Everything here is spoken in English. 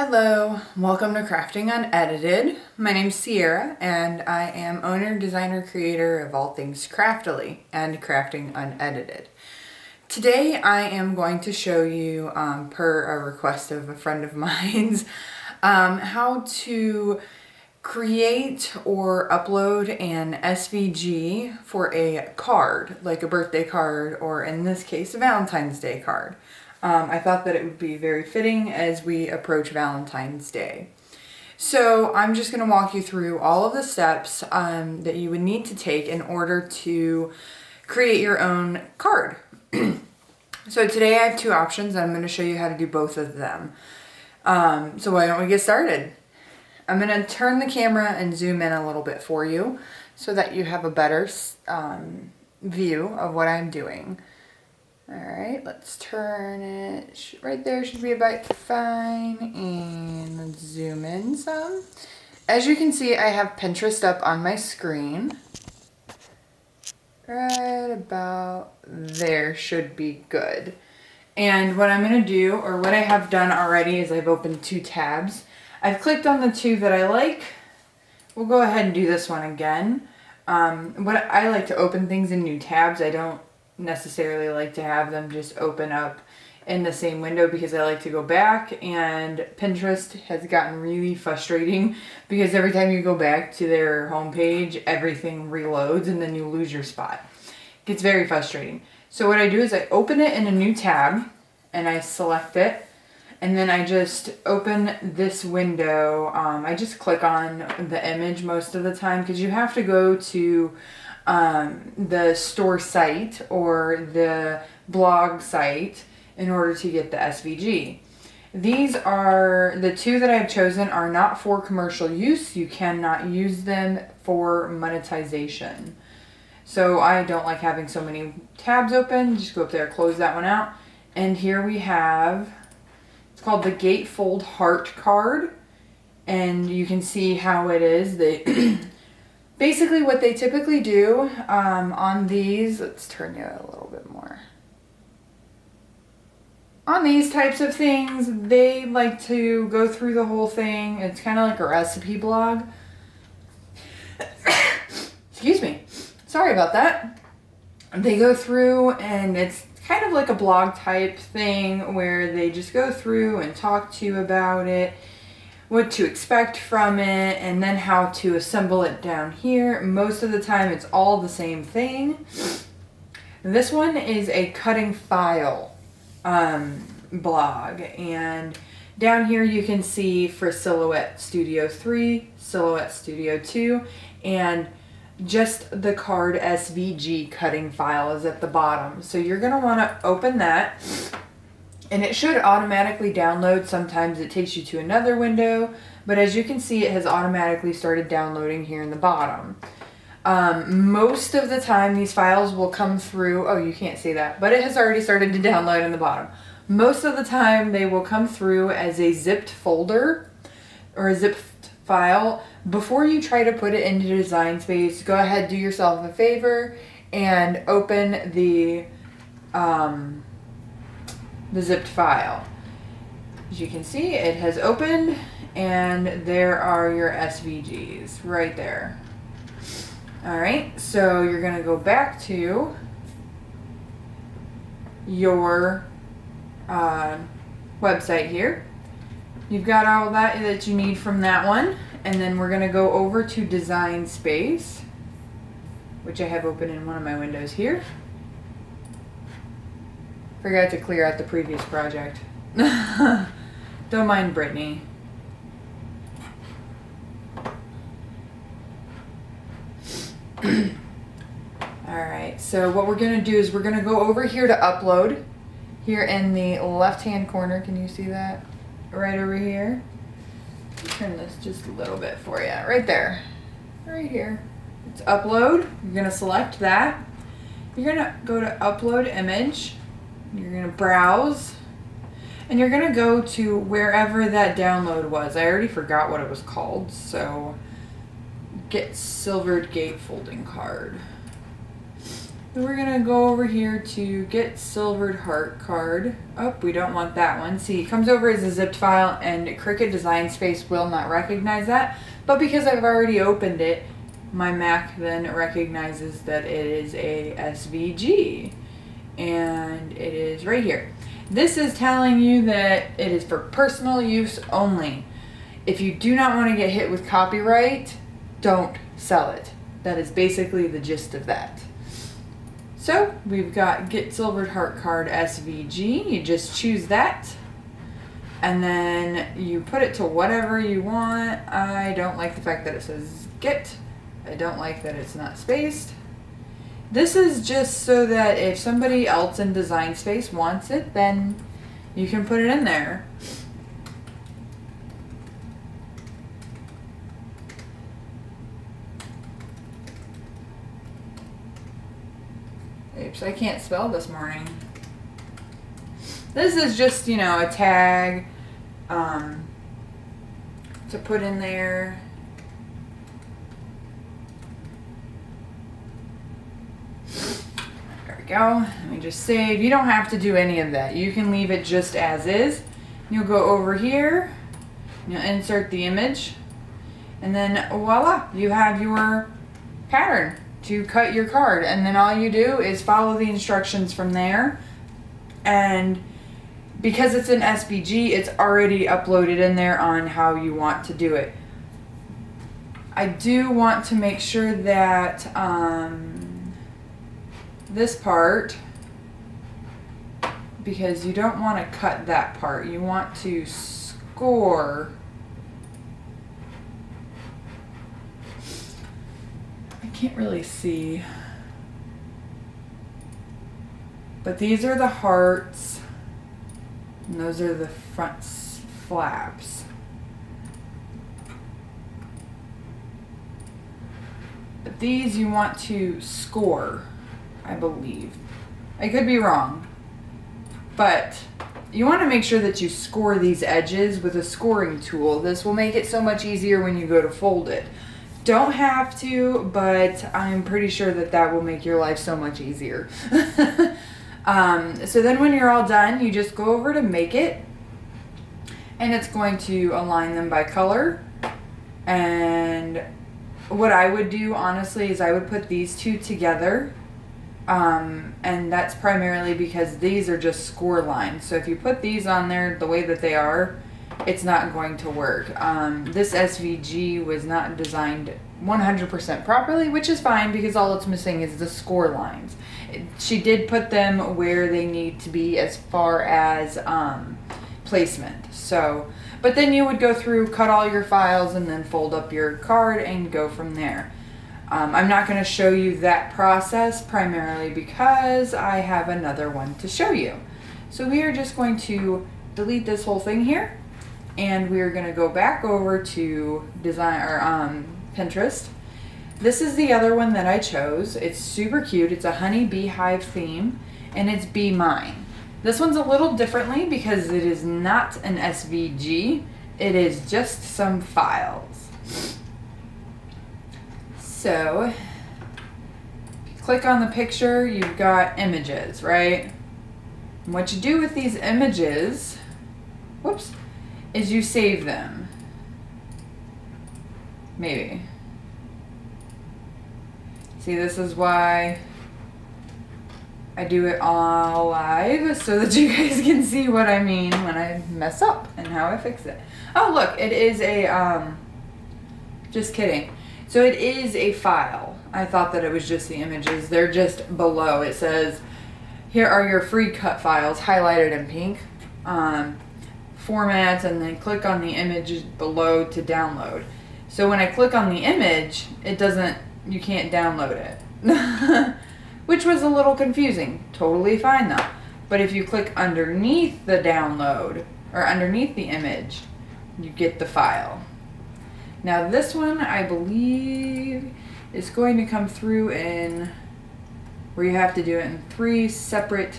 Hello, welcome to Crafting Unedited. My name's Sierra and I am owner, designer, creator of all things craftily and Crafting Unedited. Today I am going to show you, per a request of a friend of mine's, how to create or upload an SVG for a card, like a birthday card or in this case a Valentine's Day card. I thought that it would be very fitting as we approach Valentine's Day. So I'm just going to walk you through all of the steps that you would need to take in order to create your own card. So today I have two options. I'm going to show you how to do both of them. So why don't we get started? I'm going to turn the camera and zoom in a little bit for you so that you have a better view of what I'm doing. Alright, let's turn it, right there should be about fine, and let's zoom in some. As you can see, I have Pinterest up on my screen. Right about there should be good. And what I'm going to do, or what I have done already, is I've opened two tabs. I've clicked on the two that I like. We'll go ahead and do this one again. What I like to open things in new tabs. I don't necessarily like to have them just open up in the same window because I like to go back, and Pinterest has gotten really frustrating because every time you go back to their homepage, everything reloads and then you lose your spot. It gets very frustrating. So what I do is I open it in a new tab and I select it, and then I just open this window. I just click on the image most of the time because you have to go to the store site or the blog site in order to get the SVG. These are the two that I've chosen are not for commercial use. You cannot use them for monetization. So I don't like having so many tabs open. Just go up there, close that one out. And here we have, it's called the Gatefold Heart card. And you can see how it is. Basically what they typically do on these, let's turn you a little bit more. On these types of things, they like to go through the whole thing. It's kind of like a recipe blog. Excuse me. Sorry about that. They go through and it's kind of like a blog type thing where they just go through and talk to you about it, what to expect from it, and then how to assemble it down here. Most of the time it's all the same thing. This one is a cutting file blog, and down here you can see for Silhouette Studio 3, Silhouette Studio 2, and just the card SVG cutting file is at the bottom. So you're going to want to open that. And it should automatically download. Sometimes it takes you to another window, but as you can see, it has automatically started downloading here in the bottom. Most of the time these files will come through, oh, you can't see that, but it has already started to download in the bottom. Most of the time they will come through as a zipped folder or a zipped file. Before you try to put it into Design Space, go ahead, do yourself a favor and open the zipped file. As you can see, it has opened and there are your SVGs right there. Alright, so you're going to go back to your website here. You've got all that you need from that one, and then we're going to go over to Design Space, which I have open in one of my windows here. Forgot to clear out the previous project. Don't mind Brittany. Alright, so what we're going to do is we're going to go over here to upload. Here in the left hand corner, can you see that? Right over here. Turn this just a little bit for you. Right there. Right here. It's upload. You're going to select that. You're going to go to upload image. You're going to browse, and you're going to go to wherever that download was. I already forgot what it was called, so get silvered gatefolding card. we're gonna go over here to get silvered heart card. Oh, we don't want that one. See, it comes over as a zipped file and Cricut Design Space will not recognize that. But because I've already opened it, my Mac then recognizes that it is a SVG. And it is right here. This is telling you that it is for personal use only. If you do not want to get hit with copyright, don't sell it. That is basically the gist of that. So we've got Get Silvered Heart Card SVG. You just choose that. And then you put it to whatever you want. I don't like the fact that it says Get. I don't like that it's not spaced. This is just so that if somebody else in Design Space wants it, then you can put it in there. Oops, I can't spell this morning. This is just, you know, a tag to put in there. There we go. Let me just save. You don't have to do any of that. You can leave it just as is. You'll go over here. You'll insert the image. And then voila, you have your pattern to cut your card, and then all you do is follow the instructions from there. And because it's an SVG, it's already uploaded in there on how you want to do it. I do want to make sure that this part, because you don't want to cut that part, you want to score. Can't really see, but these are the hearts and those are the front flaps. But these you want to score, I believe. I could be wrong, but you want to make sure that you score these edges with a scoring tool. This will make it so much easier when you go to fold it. Don't have to, but I'm pretty sure that that will make your life so much easier. So then when you're all done, you just go over to Make It, and it's going to align them by color. And what I would do, honestly, is I would put these two together. And that's primarily because these are just score lines. So if you put these on there the way that they are, it's not going to work. This SVG was not designed 100% properly, which is fine because all it's missing is the score lines. She did put them where they need to be as far as placement. So, but then you would go through, cut all your files, and then fold up your card and go from there. I'm not going to show you that process primarily because I have another one to show you. So we are just going to delete this whole thing here. And we're going to go back over to design or Pinterest. This is the other one that I chose. It's super cute. It's a honey beehive theme, and it's Be Mine. This one's a little differently because it is not an SVG. It is just some files. So, if you click on the picture, you've got images, right? And what you do with these images, whoops, is you save them. Maybe. See, this is why I do it all live, so that you guys can see what I mean when I mess up and how I fix it. Oh, look, it is a, just kidding. So it is a file. I thought that it was just the images. They're just below. It says, here are your free cut files, highlighted in pink. Formats, and then click on the image below to download. So when I click on the image, it doesn't, you can't download it. Which was a little confusing. Totally fine though. But if you click underneath the download, or underneath the image, you get the file. Now this one, I believe, is going to come through in, where you have to do it in 3 separate